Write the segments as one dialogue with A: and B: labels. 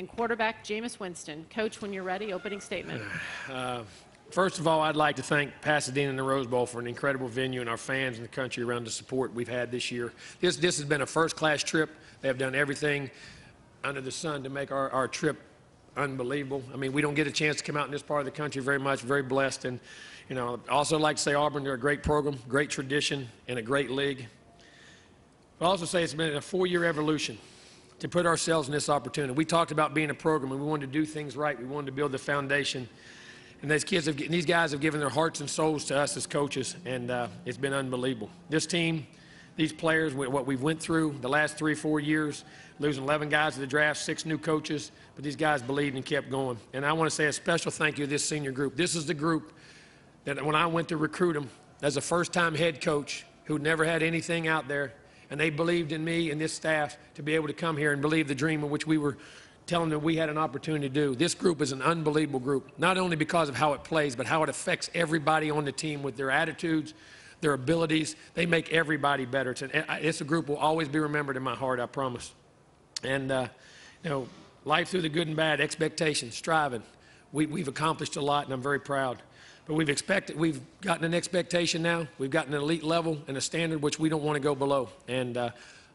A: and quarterback Jameis Winston. Coach, when you're ready, opening statement.
B: First of all, I'd like to thank Pasadena and the Rose Bowl for an incredible venue and our fans in the country around the support we've had this year. This has been a first-class trip. They have done everything under the sun to make our trip unbelievable. I mean, we don't get a chance to come out in this part of the country very much. Very blessed. And, you know, I also like to say Auburn, they're a great program, great tradition, and a great league. I'll also say it's been a 4-year evolution to put ourselves in this opportunity. We talked about being a program, and we wanted to do things right. We wanted to build the foundation. And these guys have given their hearts and souls to us as coaches, and it's been unbelievable. This team, these players, what we've went through the last 3 or 4 years, losing 11 guys to the draft, 6 new coaches, but these guys believed and kept going. And I want to say a special thank you to this senior group. This is the group that when I went to recruit them as a first-time head coach who never had anything out there, and they believed in me and this staff to be able to come here and believe the dream in which we were telling them we had an opportunity to do. This group is an unbelievable group, not only because of how it plays, but how it affects everybody on the team with their attitudes, their abilities. They make everybody better. It's a group will always be remembered in my heart, I promise. And, you know, life through the good and bad, expectations, striving. We've accomplished a lot, and I'm very proud. But we've gotten an expectation now. We've gotten an elite level and a standard which we don't want to go below. And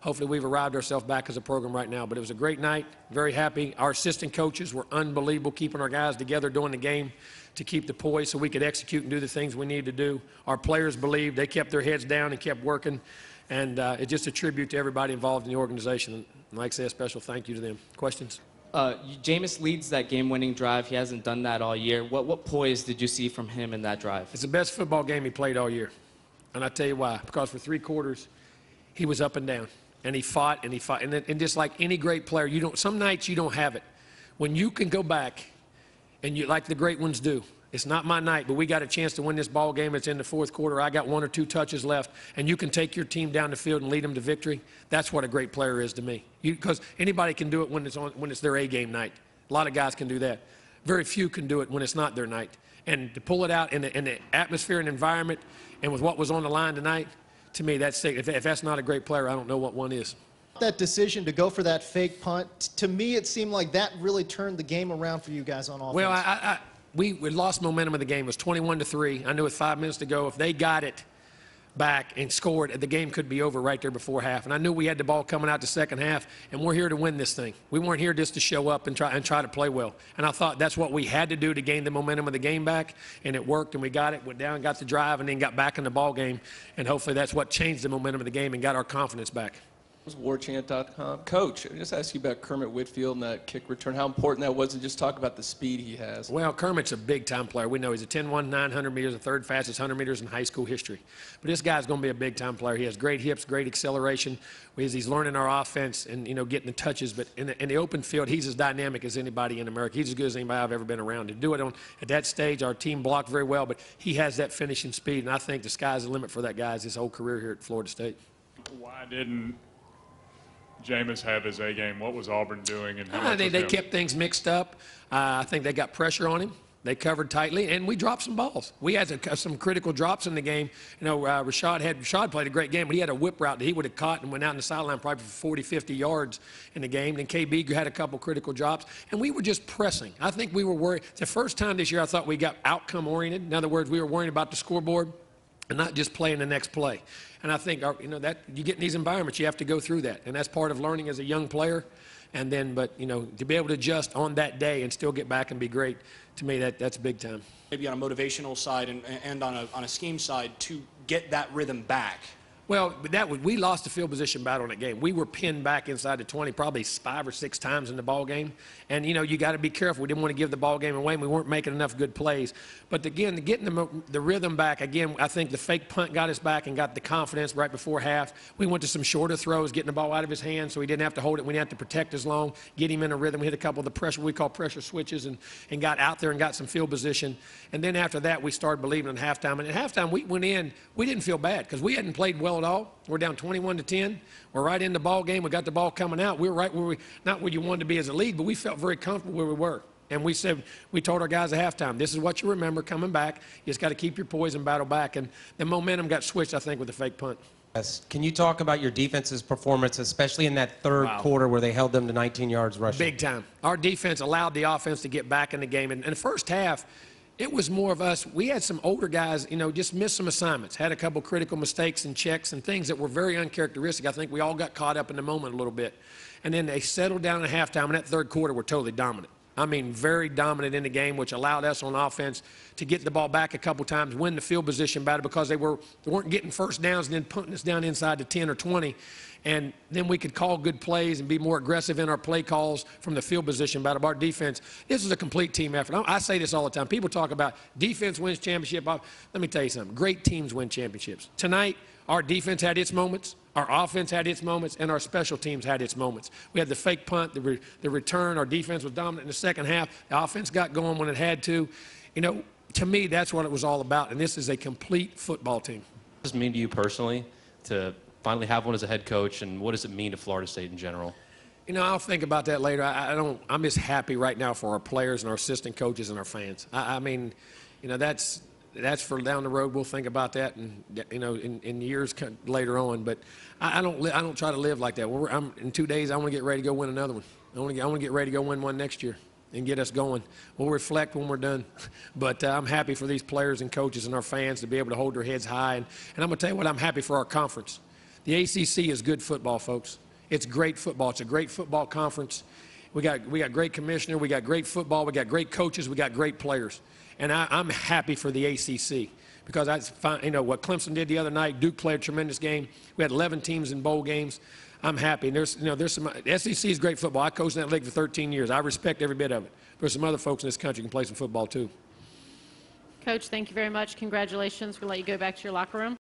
B: hopefully we've arrived ourselves back as a program right now. But it was a great night, very happy. Our assistant coaches were unbelievable, keeping our guys together during the game to keep the poise so we could execute and do the things we needed to do. Our players believed. They kept their heads down and kept working. And it's just a tribute to everybody involved in the organization. And like I say, a special thank you to them. Questions?
C: Jameis leads that game-winning drive. He hasn't done that all year. What poise did you see from him in that drive?
B: It's the best football game he played all year. And I'll tell you why. Because for 3 quarters, he was up and down. And he fought, and he fought. And just like any great player, some nights you don't have it. When you can go back, and you like the great ones do, it's not my night, but we got a chance to win this ball game. It's in the 4th quarter. I got 1 or 2 touches left, and you can take your team down the field and lead them to victory. That's what a great player is to me. Because anybody can do it when it's their A-game night. A lot of guys can do that. Very few can do it when it's not their night. And to pull it out in the atmosphere and environment, and with what was on the line tonight, to me, if that's not a great player, I don't know what one is.
D: That decision to go for that fake punt, to me, it seemed like that really turned the game around for you guys on offense.
B: Well, we lost momentum of the game. It was 21-3. I knew with 5 minutes to go, if they got it back and scored, the game could be over right there before half. And I knew we had the ball coming out the second half, and we're here to win this thing. We weren't here just to show up and try to play well. And I thought that's what we had to do to gain the momentum of the game back, and it worked, and we got it, went down, got the drive, and then got back in the ball game. And hopefully that's what changed the momentum of the game and got our confidence back.
E: WarChant.com. Coach, I just asked you about Kermit Whitfield and that kick return, how important that was, and just talk about the speed he has.
B: Well, Kermit's a big-time player. We know he's a 10-1, 900 meters, the 3rd fastest 100 meters in high school history. But this guy's going to be a big-time player. He has great hips, great acceleration. He's learning our offense and, you know, getting the touches. But in the open field, he's as dynamic as anybody in America. He's as good as anybody I've ever been around. To do it at that stage, our team blocked very well, but he has that finishing speed, and I think the sky's the limit for that guy his whole career here at Florida State.
F: Why didn't Jameis have his A game? What was Auburn doing? And
B: I think they kept things mixed up. I think they got pressure on him. They covered tightly, and we dropped some balls. We had some critical drops in the game. You know, Rashad played a great game, but he had a whip route that he would have caught and went out in the sideline probably for 40, 50 yards in the game. Then KB had a couple critical drops, and we were just pressing. I think we were worried. It's the first time this year I thought we got outcome-oriented. In other words, we were worrying about the scoreboard and not just playing the next play. And I think, you know, that you get in these environments, you have to go through that. And that's part of learning as a young player. And then, but, you know, to be able to adjust on that day and still get back and be great, to me, that's big time.
G: Maybe on a motivational side and on a scheme side to get that rhythm back.
B: Well, we lost the field position battle in that game. We were pinned back inside the 20 probably 5 or 6 times in the ball game. And, you know, you got to be careful. We didn't want to give the ball game away, and we weren't making enough good plays. But, again, getting the rhythm back, again, I think the fake punt got us back and got the confidence right before half. We went to some shorter throws, getting the ball out of his hands so he didn't have to hold it. We didn't have to protect as long, get him in a rhythm. We hit a couple of the pressure, we call pressure switches, and got out there and got some field position. And then after that, we started believing at halftime. And at halftime, we went in, we didn't feel bad because we hadn't played well at all. We're down 21-10. We're right in the ball game. We got the ball coming out. We were right where not where you wanted to be as a league, but we felt very comfortable where we were. And we told our guys at halftime, this is what you remember coming back. You just got to keep your poise and battle back. And the momentum got switched, I think, with the fake punt.
H: Can you talk about your defense's performance, especially in that third quarter where they held them to 19 yards rushing?
B: Big time. Our defense allowed the offense to get back in the game. And in the first half, it was more of us. We had some older guys, just missed some assignments, had a couple critical mistakes and checks and things that were very uncharacteristic. I think we all got caught up in the moment a little bit. And then they settled down at halftime, and that third quarter were totally dominant. I mean, very dominant in the game, which allowed us on offense to get the ball back a couple times, win the field position battle because they weren't getting first downs and then putting us down inside the 10 or 20. And then we could call good plays and be more aggressive in our play calls from the field position battle. Our defense, this is a complete team effort. I say this all the time. People talk about defense wins championship. Let me tell you something. Great teams win championships. Tonight, our defense had its moments. Our offense had its moments, and our special teams had its moments. We had the fake punt, the return. Our defense was dominant in the second half. The offense got going when it had to. To me, that's what it was all about, and this is a complete football team.
I: What does it mean to you personally to finally have one as a head coach, and what does it mean to Florida State in general?
B: I'll think about that later. I'm just happy right now for our players and our assistant coaches and our fans. I mean, that's for down the road. We'll think about that, and in years later on. But I don't try to live like that. In 2 days, I want to get ready to go win another one. I want to get ready to go win one next year and get us going. We'll reflect when we're done. But I'm happy for these players and coaches and our fans to be able to hold their heads high. And I'm going to tell you what, I'm happy for our conference. The ACC is good football, folks. It's great football. It's a great football conference. We got great commissioner. We got great football. We got great coaches. We got great players. And I'm happy for the ACC because that's fine. What Clemson did the other night. Duke played a tremendous game. We had 11 teams in bowl games. I'm happy. And there's some SEC is great football. I coached in that league for 13 years. I respect every bit of it. There's some other folks in this country who can play some football too.
A: Coach, thank you very much. Congratulations. We'll let you go back to your locker room.